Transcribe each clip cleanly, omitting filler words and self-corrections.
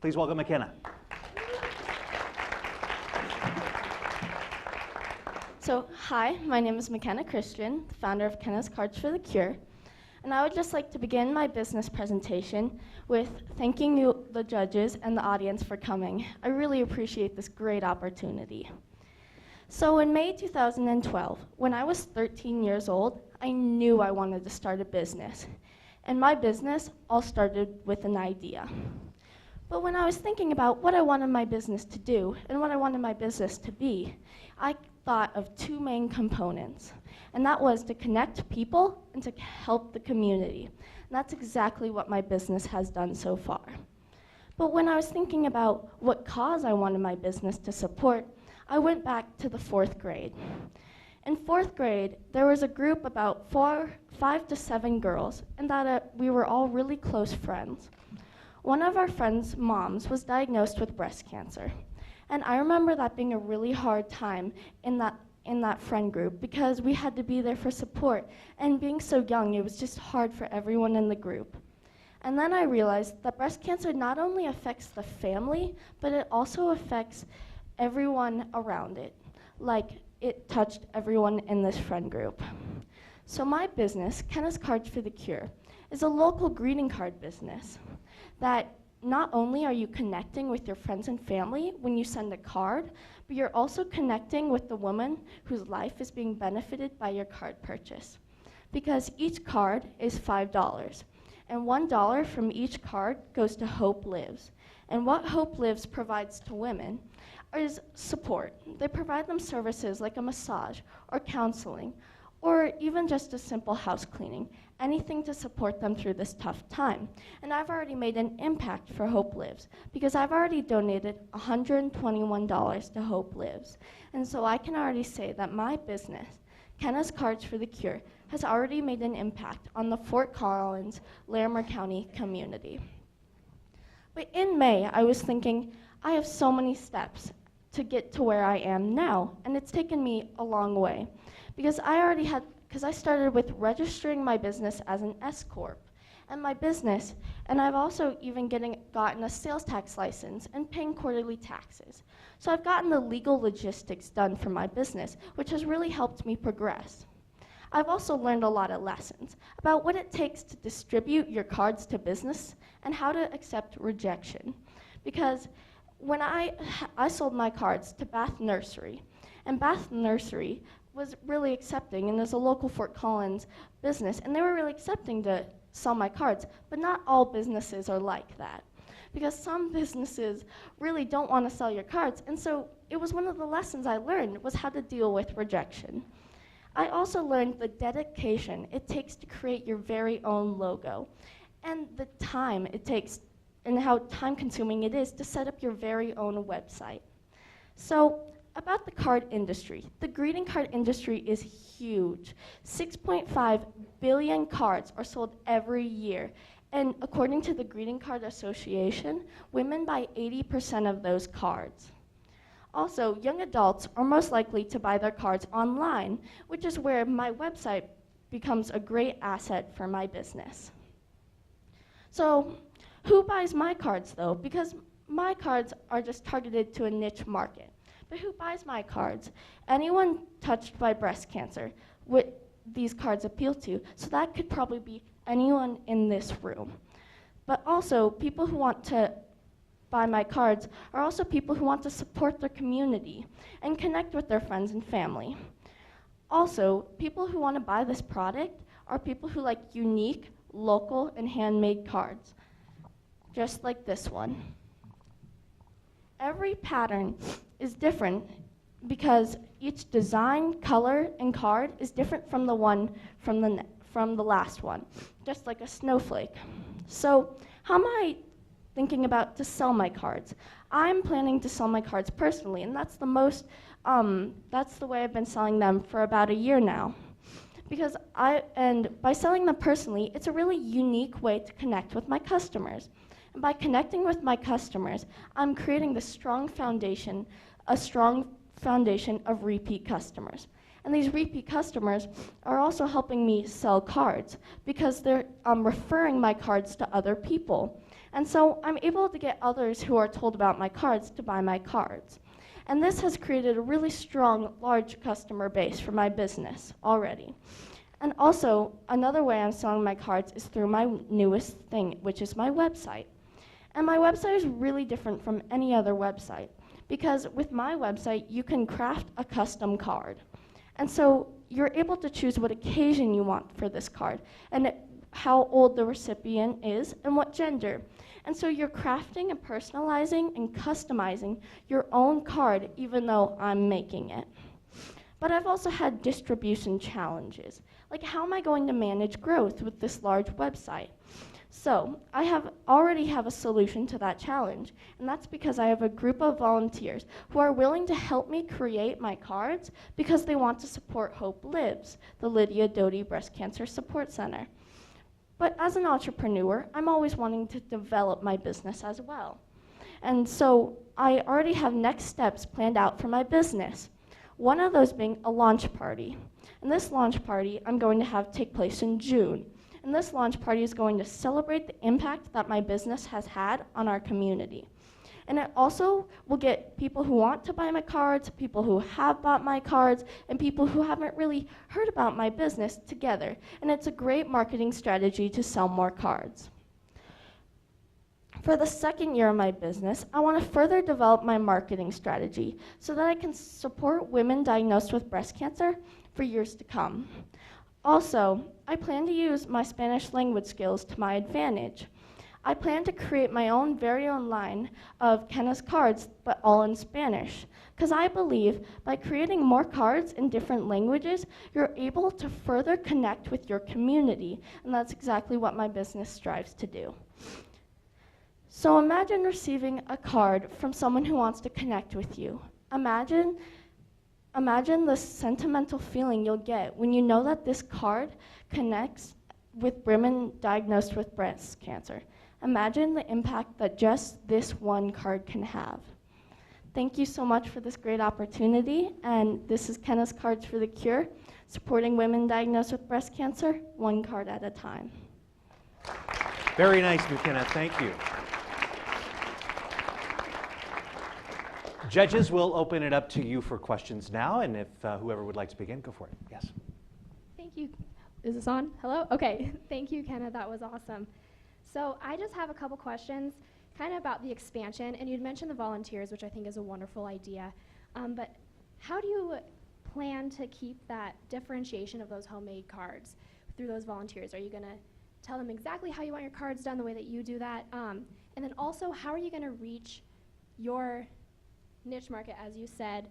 Please welcome Kenna. So, hi, my name is McKenna Christian, the founder of Kenna's Cards for the Cure. And I would just like to begin my business presentation with thanking you, the judges, and the audience for coming. I really appreciate this great opportunity. So in May 2012, when I was 13 years old, I knew I wanted to start a business. And my business all started with an idea. But when I was thinking about what I wanted my business to do and what I wanted my business to be, I thought of two main components. And that was to connect people and to help the community. And that's exactly what my business has done so far. But when I was thinking about what cause I wanted my business to support, I went back to the 4th grade. In 4th grade, there was a group about 5 to 7 girls, and that we were all really close friends. One of our friends' moms was diagnosed with breast cancer, and I remember that being a really hard time in that friend group because we had to be there for support, and being so young, it was just hard for everyone in the group. And then I realized that breast cancer not only affects the family, but it also affects everyone around it, like it touched everyone in this friend group. So my business, Kenna's Cards for the Cure, is a local greeting card business that not only are you connecting with your friends and family when you send a card, but you're also connecting with the woman whose life is being benefited by your card purchase. Because each card is $5, and $1 from each card goes to Hope Lives. And what Hope Lives provides to women is support. They provide them services like a massage or counseling or even just a simple house cleaning, anything to support them through this tough time. And I've already made an impact for Hope Lives because I've already donated $121 to Hope Lives. And so I can already say that my business, Kenna's Cards for the Cure, has already made an impact on the Fort Collins, Larimer County community. But in May, I was thinking, I have so many steps to get to where I am now, and it's taken me a long way. Because I started with registering my business as an S Corp, and I've also even gotten a sales tax license and paying quarterly taxes. So I've gotten the legal logistics done for my business, which has really helped me progress. I've also learned a lot of lessons about what it takes to distribute your cards to business and how to accept rejection. Because when I sold my cards to Bath Nursery, and Bath Nursery was really accepting, and there's a local Fort Collins business, and they were really accepting to sell my cards, but not all businesses are like that. Because some businesses really don't want to sell your cards, and so it was one of the lessons I learned was how to deal with rejection. I also learned the dedication it takes to create your very own logo, and the time it takes and how time-consuming it is to set up your very own website. So, about the card industry. The greeting card industry is huge. 6.5 billion cards are sold every year, and according to the Greeting Card Association, women buy 80% of those cards. Also, young adults are most likely to buy their cards online, which is where my website becomes a great asset for my business. So, who buys my cards though? Because my cards are just targeted to a niche market. But who buys my cards? Anyone touched by breast cancer, what these cards appeal to. So that could probably be anyone in this room. But also, people who want to buy my cards are also people who want to support their community and connect with their friends and family. Also, people who want to buy this product are people who like unique, local, and handmade cards, just like this one. Every pattern is different because each design, color, and card is different from the one from the last one, just like a snowflake. So how am I thinking about to sell my cards? I'm planning to sell my cards personally, and that's the way I've been selling them for about a year now. And by selling them personally, it's a really unique way to connect with my customers. And by connecting with my customers, I'm creating a strong foundation of repeat customers. And these repeat customers are also helping me sell cards because they're referring my cards to other people. And so I'm able to get others who are told about my cards to buy my cards. And this has created a really strong, large customer base for my business already. And also, another way I'm selling my cards is through my newest thing, which is my website. And my website is really different from any other website because with my website, you can craft a custom card. And so you're able to choose what occasion you want for this card and how old the recipient is and what gender. And so you're crafting and personalizing and customizing your own card even though I'm making it. But I've also had distribution challenges. Like, how am I going to manage growth with this large website? So I already have a solution to that challenge, and that's because I have a group of volunteers who are willing to help me create my cards because they want to support Hope Lives, the Lydia Doty Breast Cancer Support Center. But as an entrepreneur, I'm always wanting to develop my business as well. And so I already have next steps planned out for my business. One of those being a launch party. And this launch party I'm going to have take place in June. And this launch party is going to celebrate the impact that my business has had on our community. And it also will get people who want to buy my cards, people who have bought my cards, and people who haven't really heard about my business together. And it's a great marketing strategy to sell more cards. For the second year of my business, I want to further develop my marketing strategy so that I can support women diagnosed with breast cancer for years to come. Also, I plan to use my Spanish language skills to my advantage. I plan to create my own very own line of Kenna's cards, but all in Spanish. Because I believe by creating more cards in different languages, you're able to further connect with your community, and that's exactly what my business strives to do. So imagine receiving a card from someone who wants to connect with you. Imagine the sentimental feeling you'll get when you know that this card connects with women diagnosed with breast cancer. Imagine the impact that just this one card can have. Thank you so much for this great opportunity, and this is Kenna's Cards for the Cure, supporting women diagnosed with breast cancer, one card at a time. Very nice, McKenna, thank you. Judges, we'll open it up to you for questions now, and if whoever would like to begin, go for it. Yes. Thank you. Is this on? Hello? Okay. Thank you, Kenna. That was awesome. So I just have a couple questions kind of about the expansion, and you'd mentioned the volunteers, which I think is a wonderful idea. But how do you plan to keep that differentiation of those homemade cards through those volunteers? Are you going to tell them exactly how you want your cards done, the way that you do that? And then also, how are you going to reach your niche market, as you said,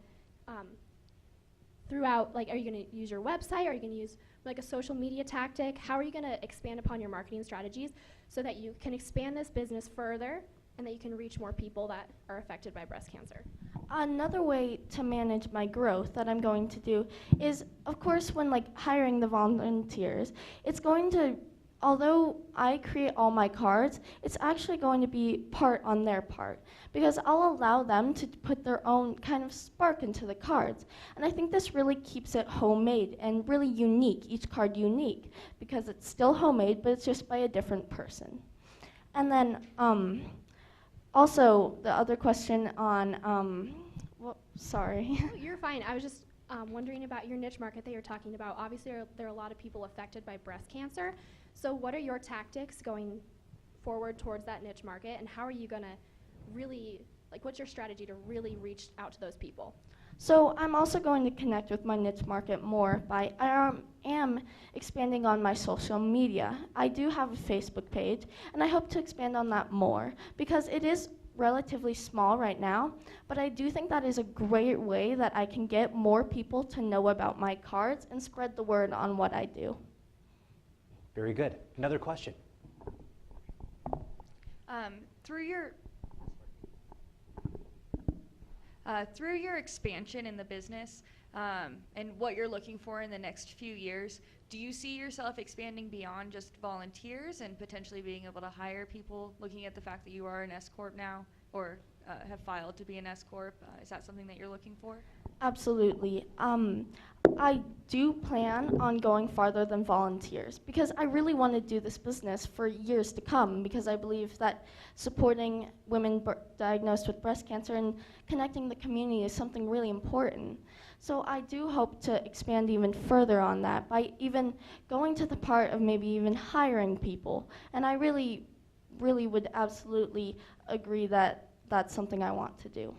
throughout? Like, are you going to use your website? Are you going to use like a social media tactic? How are you going to expand upon your marketing strategies so that you can expand this business further and that you can reach more people that are affected by breast cancer? Another way to manage my growth that I'm going to do is, of course, when like hiring the volunteers, it's going to, although I create all my cards, it's actually going to be part on their part because I'll allow them to put their own kind of spark into the cards. And I think this really keeps it homemade and really unique, each card unique, because it's still homemade, but it's just by a different person. And then also the other question on, well, sorry. Oh, you're fine. I was just wondering about your niche market that you're talking about. Obviously, there are a lot of people affected by breast cancer. So what are your tactics going forward towards that niche market, and how are you going to really, like, what's your strategy to really reach out to those people? So I'm also going to connect with my niche market more by, I am expanding on my social media. I do have a Facebook page, and I hope to expand on that more because it is relatively small right now, but I do think that is a great way that I can get more people to know about my cards and spread the word on what I do. Very good. Another question. Through your expansion in the business and what you're looking for in the next few years, do you see yourself expanding beyond just volunteers and potentially being able to hire people, looking at the fact that you are an S Corp now or have filed to be an S corp. Is that something that you're looking for? Absolutely. I do plan on going farther than volunteers because I really want to do this business for years to come because I believe that supporting women diagnosed with breast cancer and connecting the community is something really important. So I do hope to expand even further on that by even going to the part of maybe even hiring people. And I really would absolutely agree that that's something I want to do.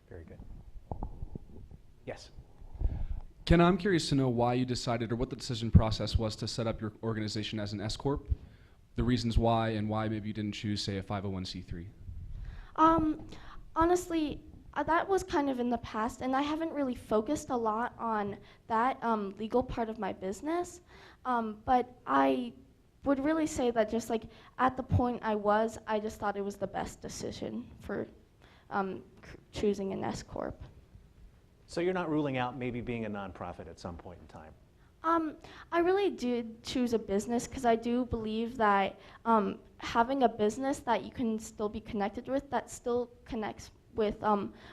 Very good. Yes. Kenna, I'm curious to know why you decided or what the decision process was to set up your organization as an S Corp, the reasons why, and why maybe you didn't choose, say, a 501c3. Honestly, that was kind of in the past, and I haven't really focused a lot on that legal part of my business. But I would really say that just like at the point I just thought it was the best decision for choosing an S Corp. So you're not ruling out maybe being a nonprofit at some point in time? I really did choose a business because I do believe that having a business that you can still be connected with, that still connects with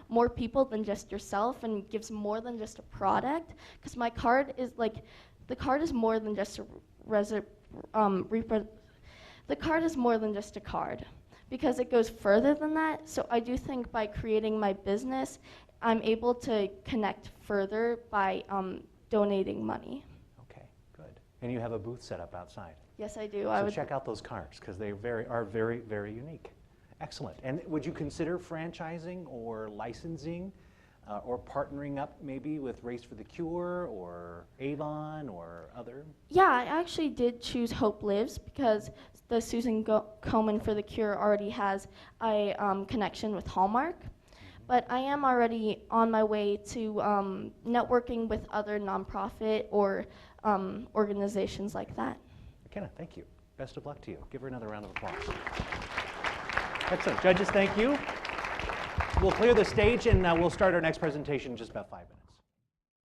more people than just yourself and gives more than just a product. Because my card is like, the card is more than just a the card is more than just a card because it goes further than that. So I do think by creating my business, I'm able to connect further by donating money. Okay, good. And you have a booth set up outside. Yes, I do. So check out those cards because they are very, very unique. Excellent. And would you consider franchising or licensing or partnering up maybe with Race for the Cure or Avon or other? Yeah, I actually did choose Hope Lives because the Susan Komen for the Cure already has a connection with Hallmark. But I am already on my way to networking with other nonprofit or organizations like that. Kenna, thank you. Best of luck to you. Give her another round of applause. Excellent. Judges, thank you. We'll clear the stage and we'll start our next presentation in just about 5 minutes.